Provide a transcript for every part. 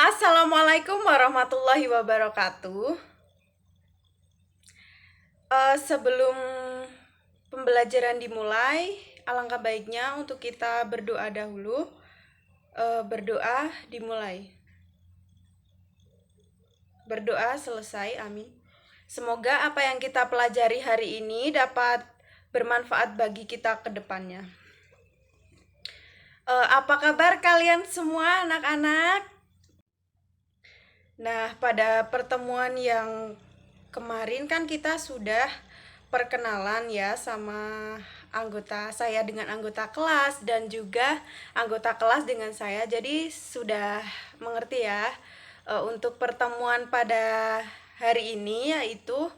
Assalamualaikum warahmatullahi wabarakatuh. Sebelum pembelajaran dimulai, alangkah baiknya untuk kita berdoa dahulu. Berdoa dimulai. Berdoa selesai, amin. Semoga apa yang kita pelajari hari ini dapat bermanfaat bagi kita ke depannya. Apa kabar kalian semua anak-anak? Nah, pada pertemuan yang kemarin kan kita sudah perkenalan ya sama saya dengan anggota kelas dan juga anggota kelas dengan saya. Jadi sudah mengerti ya. Untuk pertemuan pada hari ini yaitu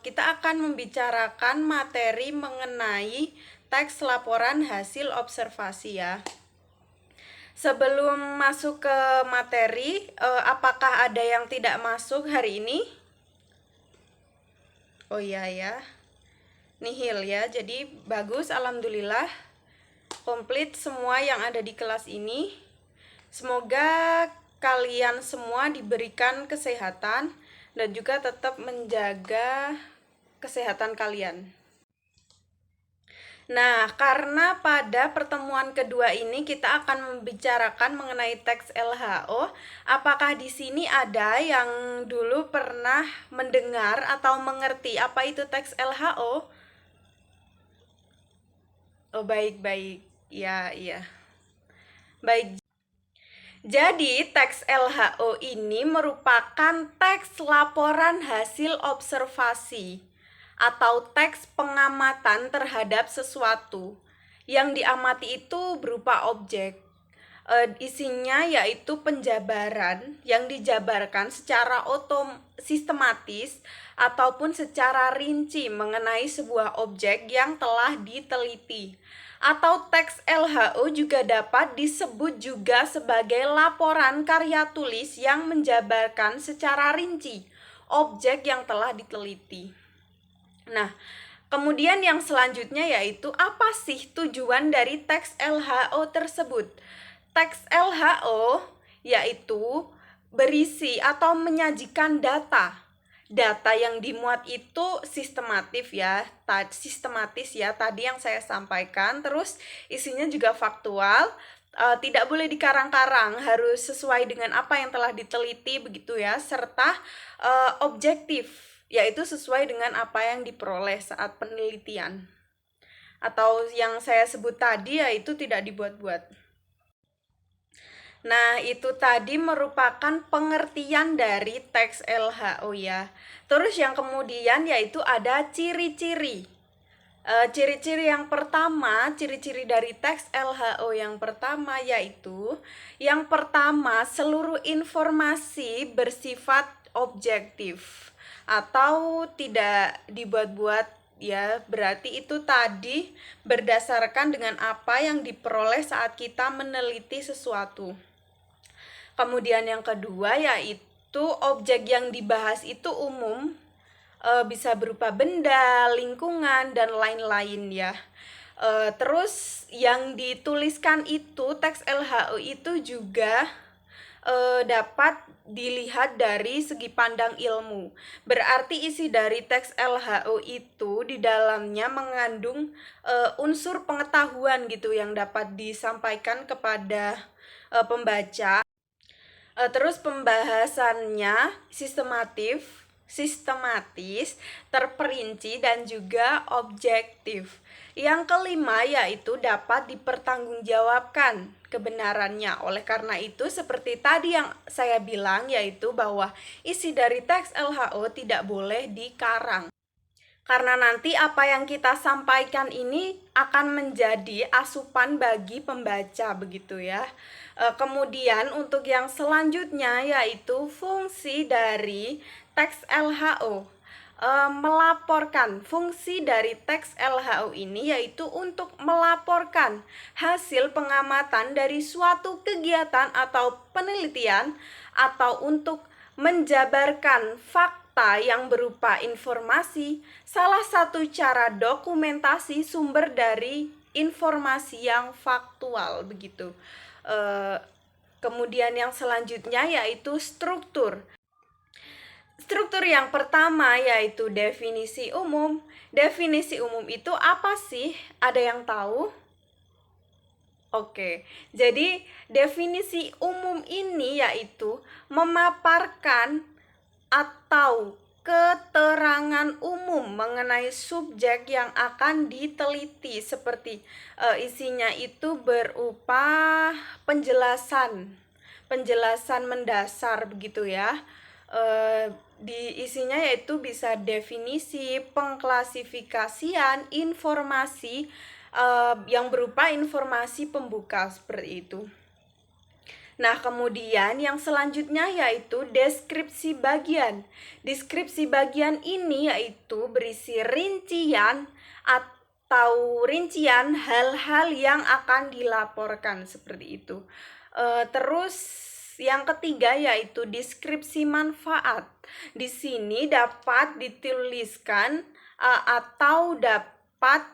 kita akan membicarakan materi mengenai teks laporan hasil observasi ya. Sebelum masuk ke materi, apakah ada yang tidak masuk hari ini? Oh iya ya, nihil ya. Jadi bagus, alhamdulillah. Komplit semua yang ada di kelas ini. Semoga kalian semua diberikan kesehatan dan juga tetap menjaga kesehatan kalian. Nah, karena pada pertemuan kedua ini kita akan membicarakan mengenai teks LHO, apakah di sini ada yang dulu pernah mendengar atau mengerti apa itu teks LHO? Oh, baik-baik. Ya, iya. Baik. Jadi, teks LHO ini merupakan teks laporan hasil observasi atau teks pengamatan terhadap sesuatu. Yang diamati itu berupa objek. Isinya yaitu penjabaran yang dijabarkan secara sistematis ataupun secara rinci mengenai sebuah objek yang telah diteliti. Atau teks LHO juga dapat disebut juga sebagai laporan karya tulis yang menjabarkan secara rinci objek yang telah diteliti. Nah, kemudian yang selanjutnya yaitu apa sih tujuan dari teks LHO tersebut? Teks LHO yaitu berisi atau menyajikan data. Data yang dimuat itu sistematis ya, tadi yang saya sampaikan. Terus isinya juga faktual, tidak boleh dikarang-karang, harus sesuai dengan apa yang telah diteliti begitu ya, serta objektif, yaitu sesuai dengan apa yang diperoleh saat penelitian. Atau yang saya sebut tadi yaitu tidak dibuat-buat. Nah, itu tadi merupakan pengertian dari teks LHO ya. Terus yang kemudian yaitu ada ciri-ciri. Ciri-ciri yang pertama, ciri-ciri dari teks LHO yang pertama yaitu yang pertama, seluruh informasi bersifat objektif atau tidak dibuat-buat ya. Berarti itu tadi berdasarkan dengan apa yang diperoleh saat kita meneliti sesuatu. Kemudian yang kedua yaitu objek yang dibahas itu umum, bisa berupa benda, lingkungan, dan lain-lain ya. Terus yang dituliskan itu, teks LHO itu juga dapat dilihat dari segi pandang ilmu. Berarti isi dari teks LHO itu di dalamnya mengandung unsur pengetahuan gitu yang dapat disampaikan kepada pembaca. Terus pembahasannya sistematis, terperinci, dan juga objektif. Yang kelima yaitu dapat dipertanggungjawabkan kebenarannya. Oleh karena itu, seperti tadi yang saya bilang, yaitu bahwa isi dari teks LHO tidak boleh dikarang. Karena nanti apa yang kita sampaikan ini akan menjadi asupan bagi pembaca begitu ya. Kemudian untuk yang selanjutnya yaitu fungsi dari teks LHO. Melaporkan, fungsi dari teks LHO ini yaitu untuk melaporkan hasil pengamatan dari suatu kegiatan atau penelitian atau untuk menjabarkan fakta yang berupa informasi. Salah satu cara dokumentasi sumber dari informasi yang faktual begitu. Kemudian yang selanjutnya yaitu struktur. Struktur yang pertama yaitu definisi umum. Definisi umum itu apa sih? Ada yang tahu? Oke, jadi definisi umum ini yaitu memaparkan atau keterangan umum mengenai subjek yang akan diteliti, seperti isinya itu berupa penjelasan mendasar begitu ya. Di isinya yaitu bisa definisi, pengklasifikasian, informasi yang berupa informasi pembuka seperti itu. Nah, kemudian yang selanjutnya yaitu deskripsi bagian. Deskripsi bagian ini yaitu berisi rincian hal-hal yang akan dilaporkan seperti itu. Terus yang ketiga yaitu deskripsi manfaat. Di sini dapat dituliskan atau dapat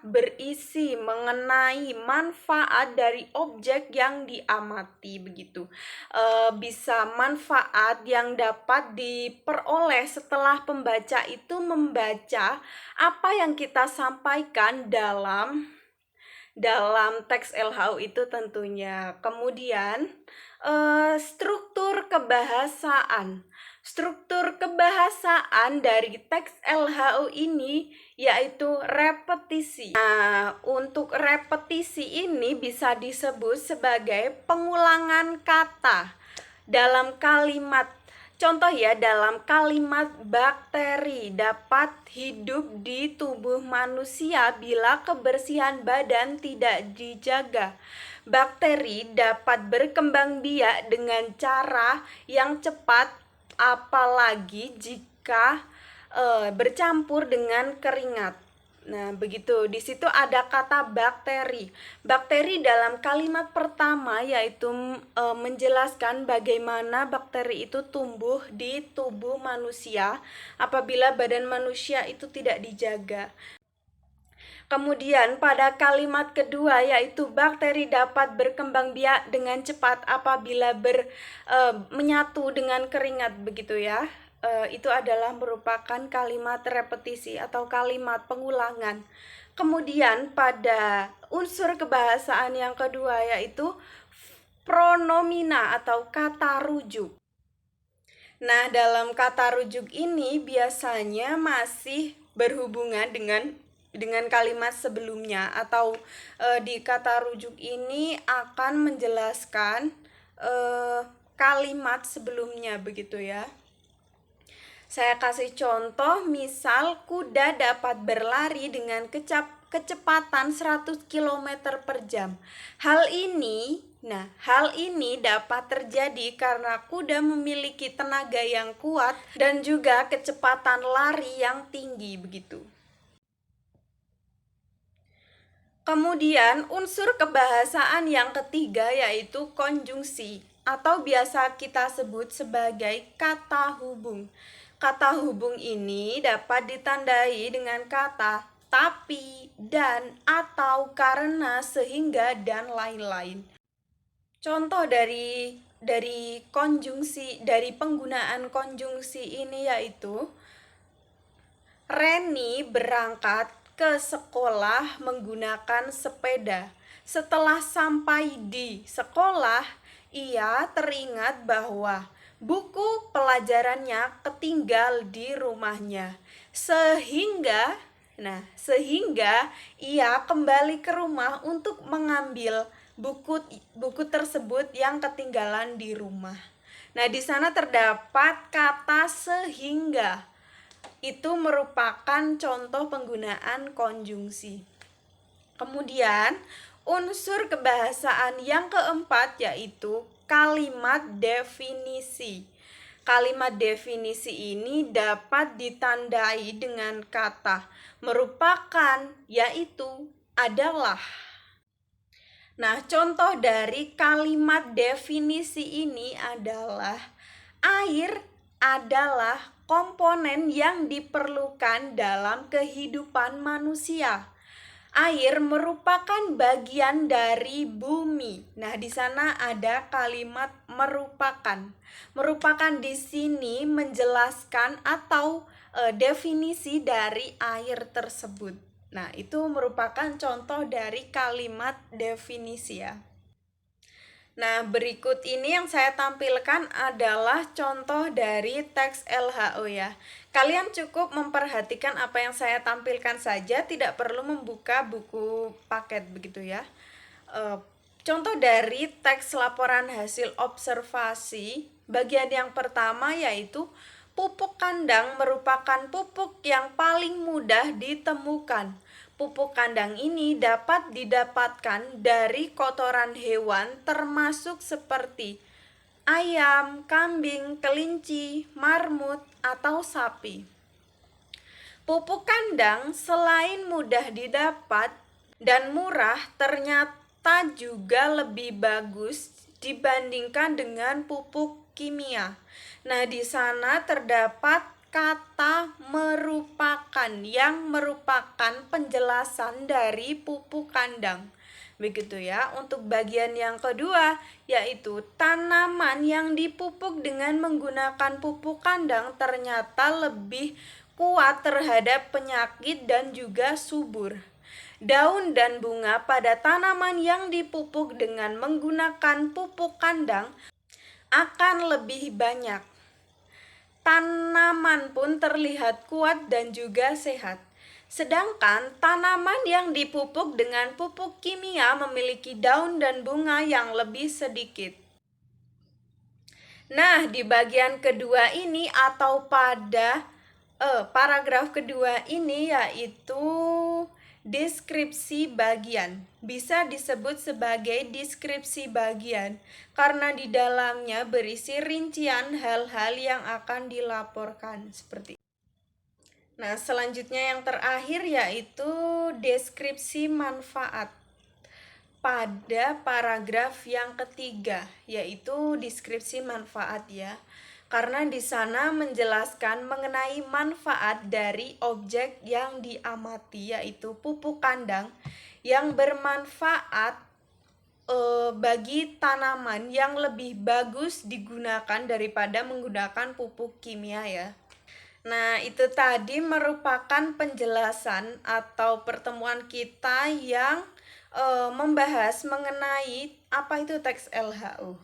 berisi mengenai manfaat dari objek yang diamati begitu. Bisa manfaat yang dapat diperoleh setelah pembaca itu membaca apa yang kita sampaikan dalam teks LHO itu tentunya. Kemudian struktur kebahasaan. Struktur kebahasaan dari teks LHO ini yaitu repetisi. Nah, untuk repetisi ini bisa disebut sebagai pengulangan kata dalam kalimat. Contoh ya, dalam kalimat bakteri dapat hidup di tubuh manusia bila kebersihan badan tidak dijaga. Bakteri dapat berkembang biak dengan cara yang cepat, apalagi jika bercampur dengan keringat. Nah, begitu. Di situ ada kata bakteri. Bakteri dalam kalimat pertama yaitu menjelaskan bagaimana bakteri itu tumbuh di tubuh manusia apabila badan manusia itu tidak dijaga. Kemudian pada kalimat kedua yaitu bakteri dapat berkembang biak dengan cepat apabila menyatu dengan keringat begitu ya. Itu adalah merupakan kalimat repetisi atau kalimat pengulangan. Kemudian pada unsur kebahasaan yang kedua yaitu pronomina atau kata rujuk. Nah, dalam kata rujuk ini biasanya masih berhubungan dengan kalimat sebelumnya atau di kata rujuk ini akan menjelaskan kalimat sebelumnya begitu ya. Saya kasih contoh, misal kuda dapat berlari dengan kecepatan 100 km per jam. Hal ini dapat terjadi karena kuda memiliki tenaga yang kuat dan juga kecepatan lari yang tinggi begitu. Kemudian unsur kebahasaan yang ketiga yaitu konjungsi atau biasa kita sebut sebagai kata hubung. Kata hubung ini dapat ditandai dengan kata tapi, dan, atau, karena, sehingga, dan lain-lain. Contoh dari penggunaan konjungsi ini yaitu Reni berangkat ke sekolah menggunakan sepeda. Setelah sampai di sekolah, ia teringat bahwa buku pelajarannya ketinggal di rumahnya. Sehingga ia kembali ke rumah untuk mengambil buku tersebut yang ketinggalan di rumah. Nah, di sana terdapat kata sehingga. Itu merupakan contoh penggunaan konjungsi. Kemudian, unsur kebahasaan yang keempat yaitu kalimat definisi. Kalimat definisi ini dapat ditandai dengan kata merupakan, yaitu, adalah. Nah, contoh dari kalimat definisi ini adalah air adalah komponen yang diperlukan dalam kehidupan manusia. Air merupakan bagian dari bumi. Nah, di sana ada kalimat merupakan. Merupakan di sini menjelaskan atau definisi dari air tersebut. Nah, itu merupakan contoh dari kalimat definisi ya. Nah, berikut ini yang saya tampilkan adalah contoh dari teks LHO ya. Kalian cukup memperhatikan apa yang saya tampilkan saja, tidak perlu membuka buku paket begitu ya. Contoh dari teks laporan hasil observasi, bagian yang pertama yaitu pupuk kandang merupakan pupuk yang paling mudah ditemukan. Pupuk kandang ini dapat didapatkan dari kotoran hewan termasuk seperti ayam, kambing, kelinci, marmut, atau sapi. Pupuk kandang selain mudah didapat dan murah, ternyata juga lebih bagus dibandingkan dengan pupuk kimia. Nah, di sana terdapat kata merupakan yang merupakan penjelasan dari pupuk kandang. Begitu ya. Untuk bagian yang kedua yaitu tanaman yang dipupuk dengan menggunakan pupuk kandang ternyata lebih kuat terhadap penyakit dan juga subur. Daun dan bunga pada tanaman yang dipupuk dengan menggunakan pupuk kandang akan lebih banyak. Tanaman pun terlihat kuat dan juga sehat. Sedangkan tanaman yang dipupuk dengan pupuk kimia memiliki daun dan bunga yang lebih sedikit. Nah, di bagian kedua ini atau pada paragraf kedua ini yaitu deskripsi bagian. Bisa disebut sebagai deskripsi bagian karena di dalamnya berisi rincian hal-hal yang akan dilaporkan seperti. Nah, selanjutnya yang terakhir yaitu deskripsi manfaat. Pada paragraf yang ketiga yaitu deskripsi manfaat ya. Karena di sana menjelaskan mengenai manfaat dari objek yang diamati yaitu pupuk kandang yang bermanfaat bagi tanaman yang lebih bagus digunakan daripada menggunakan pupuk kimia ya. Nah, itu tadi merupakan penjelasan atau pertemuan kita yang membahas mengenai apa itu teks LHO.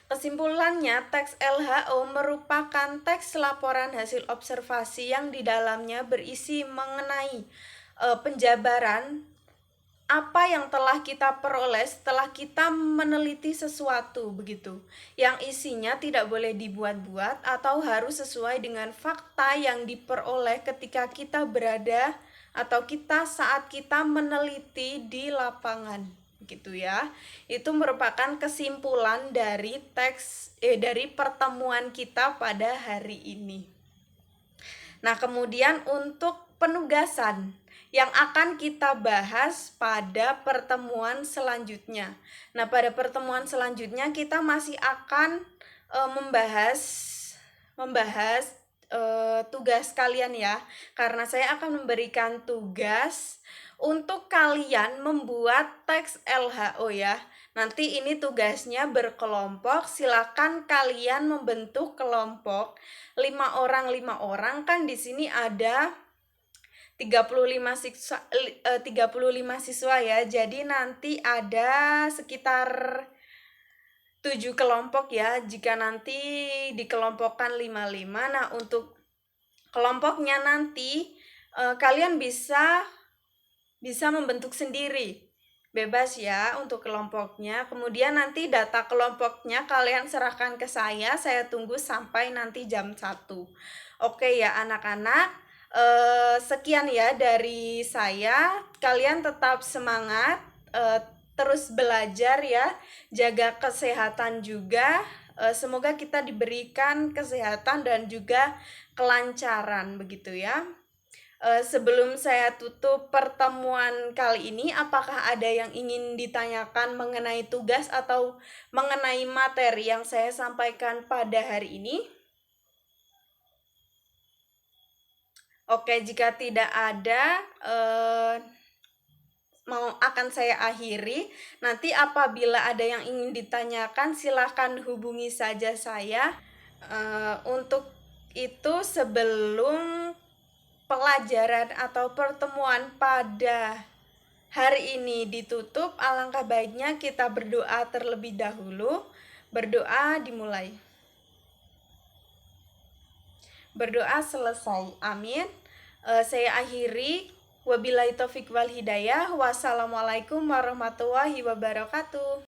Kesimpulannya, teks LHO merupakan teks laporan hasil observasi yang di dalamnya berisi mengenai penjabaran apa yang telah kita peroleh setelah kita meneliti sesuatu begitu. Yang isinya tidak boleh dibuat-buat atau harus sesuai dengan fakta yang diperoleh ketika kita berada atau kita saat kita meneliti di lapangan gitu ya. Itu merupakan kesimpulan dari dari pertemuan kita pada hari ini. Nah, kemudian untuk penugasan yang akan kita bahas pada pertemuan selanjutnya. Nah, pada pertemuan selanjutnya kita masih akan membahas tugas kalian ya. Karena saya akan memberikan tugas untuk kalian membuat teks LHO ya. Nanti ini tugasnya berkelompok, silakan kalian membentuk kelompok 5 orang kan di sini ada 35 siswa ya. Jadi nanti ada sekitar 7 kelompok ya. Jika nanti dikelompokkan 5-5. Nah, untuk kelompoknya nanti kalian bisa membentuk sendiri. Bebas ya untuk kelompoknya. Kemudian nanti data kelompoknya kalian serahkan ke saya tunggu sampai nanti jam 1. Oke ya anak-anak, sekian ya dari saya. Kalian tetap semangat, terus belajar ya, jaga kesehatan juga. Semoga kita diberikan kesehatan dan juga kelancaran begitu ya. Sebelum saya tutup pertemuan kali ini, apakah ada yang ingin ditanyakan mengenai tugas atau mengenai materi yang saya sampaikan pada hari ini? Oke, jika tidak ada, akan saya akhiri. Nanti apabila ada yang ingin ditanyakan silahkan hubungi saja saya. Untuk itu sebelum pelajaran atau pertemuan pada hari ini ditutup, alangkah baiknya kita berdoa terlebih dahulu. Berdoa dimulai. Berdoa selesai. Amin. Saya akhiri. Wabillahi taufik wal hidayah. Wassalamualaikum warahmatullahi wabarakatuh.